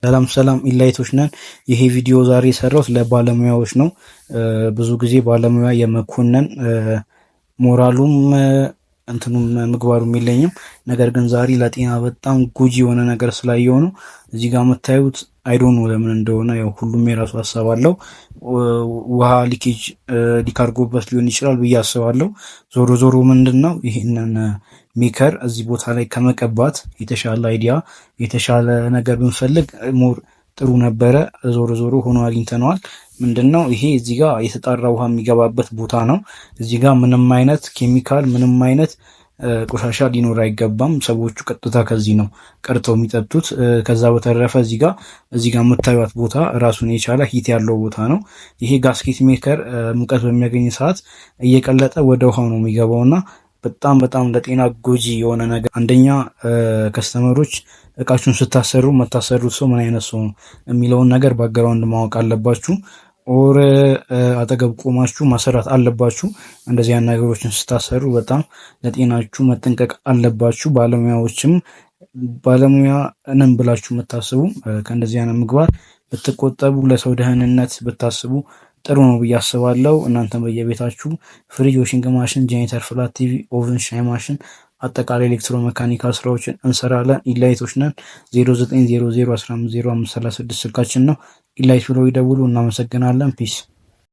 ሰላም ሰላም ኢላይቶች ነን። ይሄ ቪዲዮ ዛሬ የሰራሁት ለባለሙያዎች ነው። ብዙ ጊዜ ባለሙያ የመኮነን ሞራሉም እንትኑም ምግባሩም የለኝም። ነገር ግን ዛሬ ለጤና በጣም ጎጂ የሆነ ነገር ስላየው ነው። እዚህ ጋር የምታዩት አይዶን ለምን እንደሆነ ያው ሁሉም የራሱ ሀሳብ አለው። ውሃ ሊኬጅ ሊካርጎበት ሊሆን ይችላል ብዬ አስባለሁ። ዞሮ ዞሮ ምንድን ነው ይህንን ሜከር እዚህ ቦታ ላይ ከመቀባት የተሻለ አይዲያ የተሻለ ነገር ብንፈልግ ሞር ጥሩ ነበረ። ዞሮ ዞሮ ሆኖ አግኝተነዋል። ምንድነው ይሄ እዚህ ጋር የተጣራ ውሃ የሚገባበት ቦታ ነው። እዚህ ጋር ምንም አይነት ኬሚካል ምንም አይነት ቆሻሻ ሊኖር አይገባም። ሰዎቹ ቀጥታ ከዚህ ነው ቀርተው የሚጠጡት። ከዛ በተረፈ እዚህ ጋር የምታዩት ቦታ ራሱን የቻለ ሂት ያለው ቦታ ነው። ይሄ ጋስኬት ሜከር ሙቀት በሚያገኝ ሰዓት እየቀለጠ ወደ ውሃው ነው የሚገባውና በጣም በጣም ለጤና ጎጂ የሆነ ነገር። አንደኛ ከስተመሮች እቃችሁን ስታሰሩ የምታሰሩት ሰው ምን አይነት ሰው ነው የሚለውን ነገር ባግራውንድ ማወቅ አለባችሁ። ኦር አጠገብ ቆማችሁ ማሰራት አለባችሁ። እንደዚህ አይነት ነገሮችን ስታሰሩ በጣም ለጤናችሁ መጠንቀቅ አለባችሁ። ባለሙያ ነን ብላችሁ የምታስቡ ከእንደዚህ አይነት ምግባር ብትቆጠቡ፣ ለሰው ደህንነት ብታስቡ ጥሩ ነው ብዬ አስባለሁ። እናንተም በየቤታችሁ ፍሪጅ፣ ዋሽንግ ማሽን፣ ጄኔተር፣ ፍላት ቲቪ፣ ኦቨን፣ ሻይ ማሽን አጠቃላይ ኤሌክትሮ መካኒካል ስራዎችን እንሰራለን። ኢላይቶች ነን። 0900150536 ስልካችን ነው። ኢላይት ብለው ይደውሉ። እናመሰግናለን። ፒስ